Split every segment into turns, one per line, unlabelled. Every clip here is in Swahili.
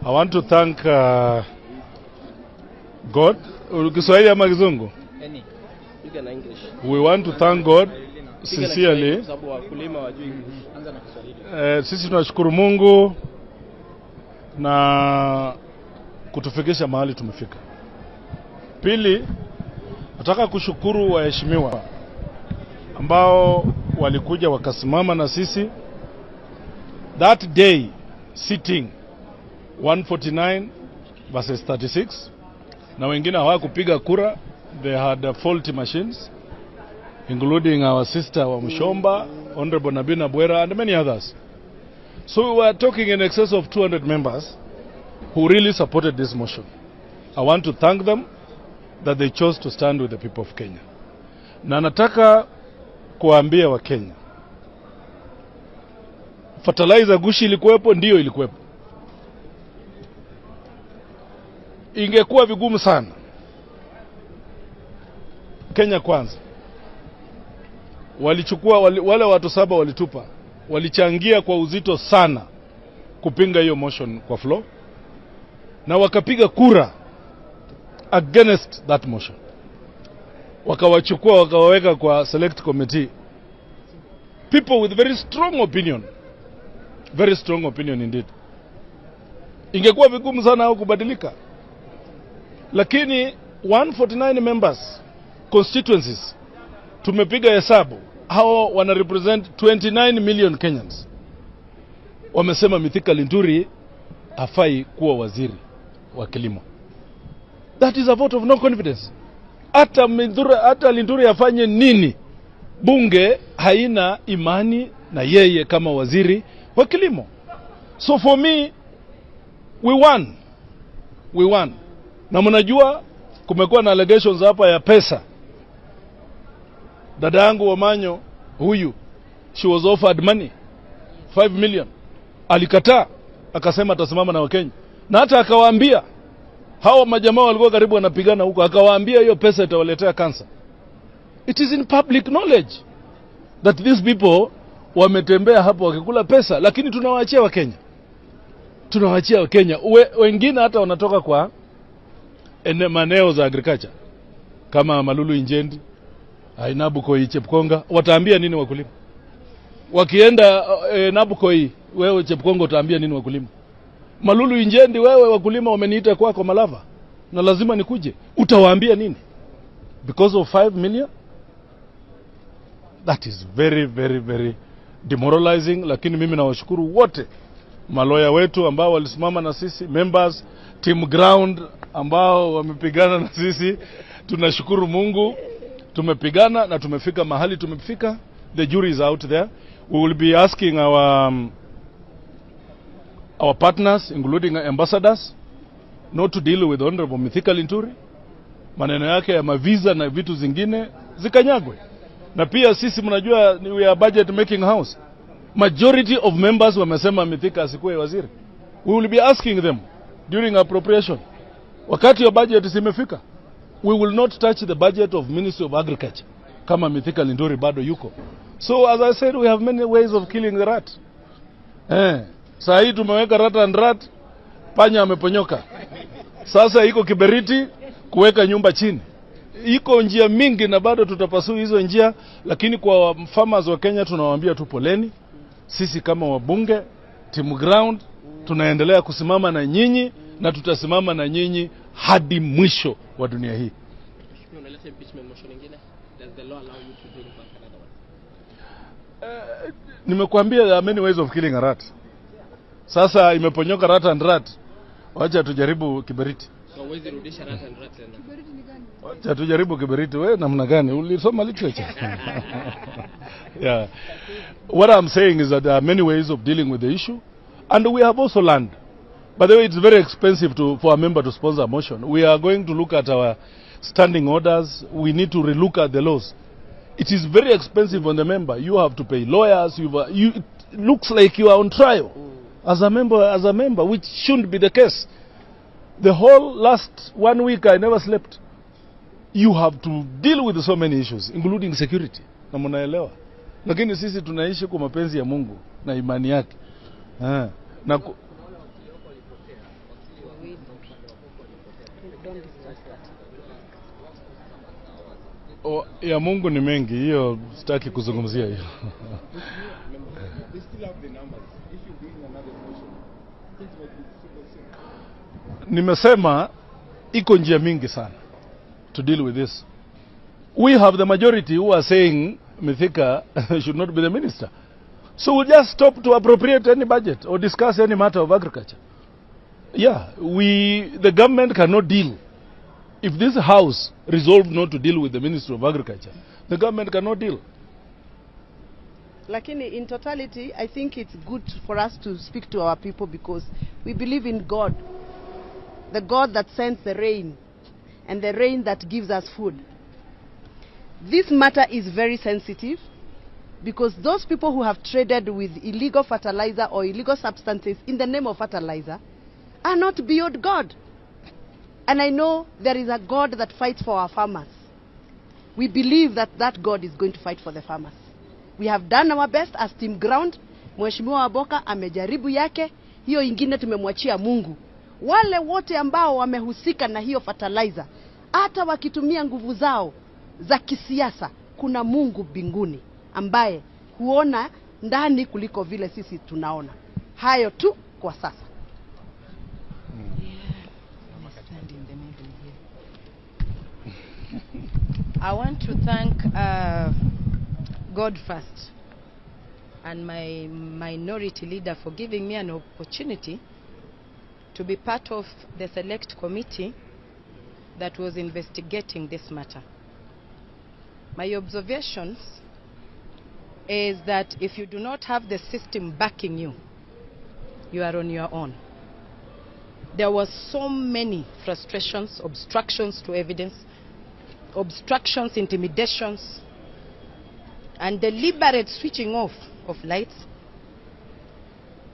I want to thank God. Kiswahili ama Kizungu?
Any. You can English.
We want to thank God sincerely. Sisi tunashukuru Mungu na kutufikisha mahali tumefika. Pili, nataka kushukuru waheshimiwa ambao walikuja wakasimama na sisi that day sitting 149 versus 36, na wengine hawakupiga kura. They had faulty machines, including our sister wa Mshomba, Honorable Nabina Bwera, and many others. So we were talking in excess of 200 members who really supported this motion. I want to thank them that they chose to stand with the people of Kenya. Na nataka kuambia wa Kenya, fertilizer gushi ilikuwepo, ndio ilikuwepo. Ingekuwa vigumu sana. Kenya Kwanza walichukua wale watu 7 walitupa, walichangia kwa uzito sana kupinga hiyo motion kwa floor, na wakapiga kura against that motion. Wakawachukua wakawaweka kwa select committee, people with very strong opinion indeed. Ingekuwa vigumu sana hao kubadilika, lakini 149 members constituencies, tumepiga hesabu, hao wana represent 29 million Kenyans. Wamesema Mithika Linturi hafai kuwa waziri wa kilimo. That is a vote of no confidence. Hata Linturi afanye nini, bunge haina imani na yeye kama waziri wa kilimo. So for me, we won. Na mnajua kumekuwa na allegations hapa ya pesa. Dada yangu Wamanyo huyu, she was offered money 5 million. Alikataa, akasema atasimama na Wakenya. Na hata akawaambia hao majamaa walikuwa karibu wanapigana huko, akawaambia hiyo pesa itawaletea kansa. It is in public knowledge that these people wametembea hapo wakikula pesa, lakini tunawaachia Wakenya. Wengine hata wanatoka kwa maeneo za agriculture kama Malulu Injendi, Nabukoi, Chepkonga. Wataambia nini wakulima? Wakienda Nabukoi, wewe Chepkonga utaambia nini wakulima? Malulu Injendi, wewe wakulima wameniita kwako Malava na lazima nikuje, utawaambia nini? Because of 5 million? That is very, very, very demoralizing. Lakini mimi nawashukuru wote maloya wetu ambao walisimama na sisi, members, team ground ambao wamepigana na sisi. Tunashukuru Mungu, tumepigana na tumefika mahali tumefika. The jury is out there. We will be asking our partners, including ambassadors, not to deal with Honorable Mithika Linturi. Maneno yake ya mavisa na vitu zingine zikanyagwe. Na pia sisi mnajua we are budget making house. Majority of members wamesema Mithika asikuwe waziri. We will be asking them during appropriation, wakati wa budget zimefika, we will not touch the budget of Ministry of Agriculture kama Mithika Linturi bado yuko. So as I said, we have many ways of killing the rat. Saa hii tumeweka rat and rat, panya ameponyoka. Sasa iko kiberiti kuweka nyumba chini. Iko njia mingi na bado tutapasua hizo njia, lakini kwa farmers wa Kenya tunawaambia tu poleni. Sisi kama wabunge, team ground, tunaendelea kusimama na nyinyi na tutasimama na nyinyi hadi mwisho wa dunia hii. Nimekuambia there are many ways of killing a rat. Sasa imeponyoka rat and rat. Wacha tujaribu kiberiti.
So huwezi rudisha rat and rat tena. Kiberiti ni gani?
Wacha tujaribu kiberiti. Wewe namna gani? Ulisoma literature? Yeah. What I'm saying is that there are many ways of dealing with the issue, and we have also learned. By the way, it's very expensive for a member to sponsor a motion. We are going to look at our standing orders. We need to relook at the laws. It is very expensive on the member. You have to pay lawyers. It looks like you are on trial as a member, which shouldn't be the case. The whole last 1 week I never slept. You have to deal with so many issues, including security. Na mnaelewa. Lakini sisi tunaishi kwa mapenzi ya Mungu na imani yake. Na
don't discuss that.
Ya Mungu ni mengi, hiyo sitaki kuzungumzia hiyo.
They still have the numbers. If you bring another motion, things might be simple.
Nimesema iko njia mingi sana to deal with this. We have the majority who are saying Mithika should not be the minister. So we'll just stop to appropriate any budget or discuss any matter of agriculture. Yeah, the government cannot deal. If this house resolved not to deal with the Ministry of Agriculture, the government cannot deal.
Lakini in totality, I think it's good for us to speak to our people because we believe in God. The God that sends the rain and the rain that gives us food. This matter is very sensitive because those people who have traded with illegal fertilizer or illegal substances in the name of fertilizer are not beyond God. And I know there is a God that fights for our farmers. We believe that that God is going to fight for the farmers. We have done our best as Team Ground. Mheshimiwa Waboka amejaribu yake, hiyo ingine tumemwachia Mungu. Wale wote ambao wamehusika na hiyo fertilizer, hata wakitumia nguvu zao za kisiasa, kuna Mungu mbinguni ambaye huona ndani kuliko vile sisi tunaona. Hayo tu kwa sasa.
I want to thank God first and my minority leader for giving me an opportunity to be part of the select committee that was investigating this matter. My observations is that if you do not have the system backing you, you are on your own. There was so many frustrations, obstructions to evidence, obstructions, intimidations, and deliberate switching off of lights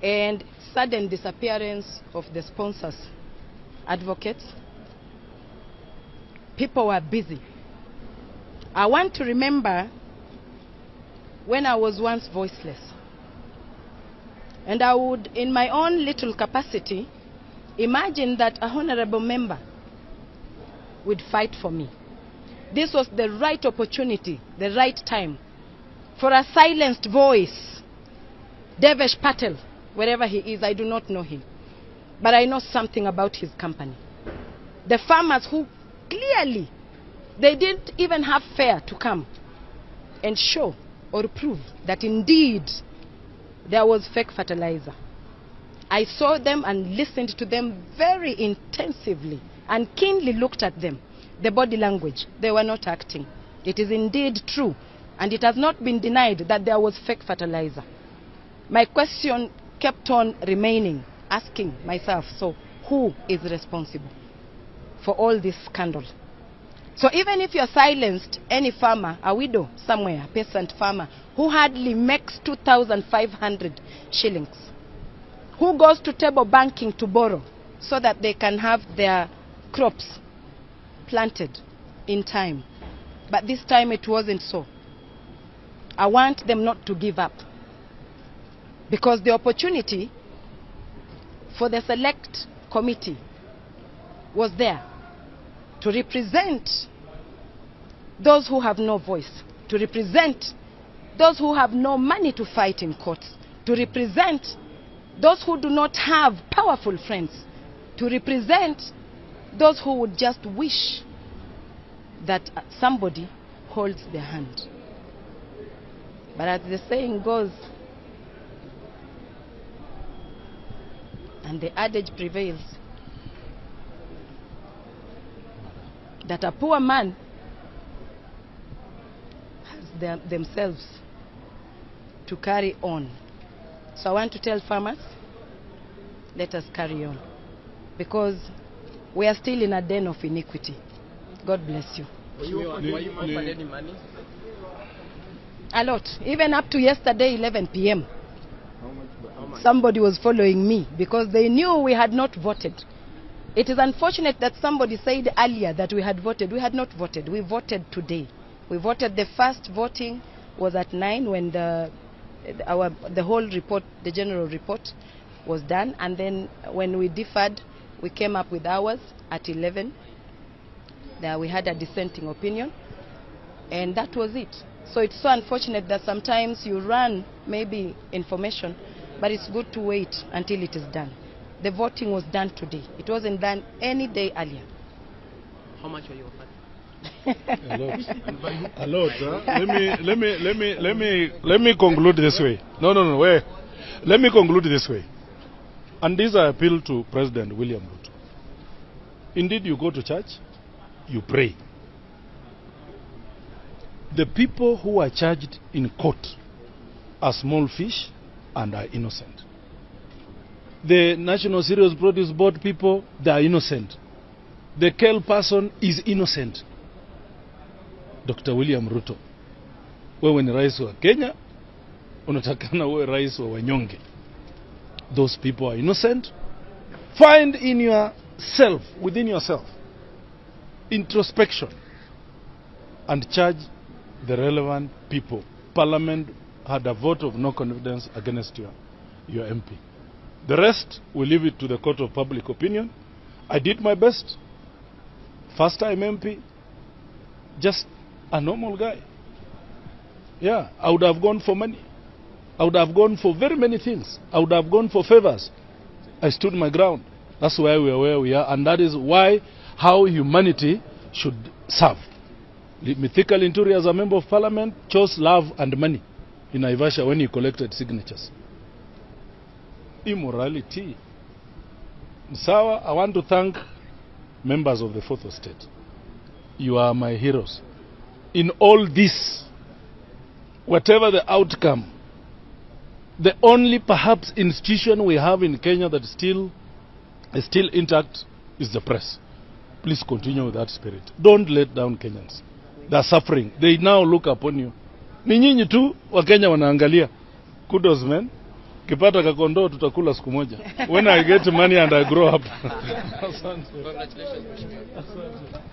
and sudden disappearance of the sponsors, advocates. People were busy. I want to remember when I was once voiceless, and I would, in my own little capacity, imagine that a honorable member would fight for me. This was the right opportunity, the right time for a silenced voice. Devesh Patel, wherever he is, I do not know him, but I know something about his company. The farmers who clearly, they didn't even have fair to come and show or prove that indeed there was fake fertilizer. I saw them and listened to them very intensively and keenly looked at them. The body language, they were not acting. It is indeed true, and it has not been denied that there was fake fertilizer. My question kept on remaining, asking myself, so who is responsible for all this scandal? So even if you're silenced, any farmer, a widow somewhere, a peasant farmer, who hardly makes 2,500 shillings, who goes to table banking to borrow so that they can have their crops planted in time. But this time it wasn't so. I want them not to give up, because the opportunity for the select committee was there to represent those who have no voice, to represent those who have no money to fight in courts, to represent those who do not have powerful friends, to represent those who would just wish that somebody holds their hand. But as the saying goes, and the adage prevails, that a poor man has themselves to carry on. So I want to tell farmers, let us carry on, because we are still in a den of iniquity. God bless you.
Were you offered any money?
A lot. Even up to yesterday, 11 p.m.
How much?
Somebody was following me because they knew we had not voted. It is unfortunate that somebody said earlier that we had voted. We had not voted. We voted today. We voted. The first voting was at 9 when the whole report, the general report, was done. And then when we deferred, we came up with ours at 11. There we had a dissenting opinion, and that was it. So it's so unfortunate that sometimes you run maybe information, but it's good to wait until it is done. The voting was done today. It wasn't done any day earlier.
How much were you offered?
A lot. Huh? Let me conclude this way. No. Wait. Let me conclude this way. And this I appeal to President William Ruto. Indeed, you go to church, you pray. The people who are charged in court are small fish and are innocent. The National Cereals Produce Board people, they are innocent. The KEL person is innocent. Dr. William Ruto, wewe ni rais wa Kenya, unatakana wewe rais wa wanyonge. Those people are innocent. Find in yourself, within yourself, introspection and charge the relevant people. Parliament had a vote of no confidence against your MP. The rest, we leave it to the court of public opinion. I did my best. First time MP, just a normal guy. Yeah, I would have gone for money. I would have gone for very many things. I would have gone for favors. I stood my ground. That's why we are where we are, and that is why how humanity should serve. Mithika Linturi, as a member of parliament, chose love and money in Naivasha when he collected signatures. Immorality. Sawa, I want to thank members of the Fourth Estate. You are my heroes. In all this, whatever the outcome, the only perhaps institution we have in Kenya that is still intact is the press. Please continue with that spirit. Don't let down Kenyans. They are suffering. They now look upon you. Ni nyinyi tu wa Kenya wanaangalia. Kudos man. Kipata kakondo tutakula siku moja. When I get money and I grow up.
Congratulations.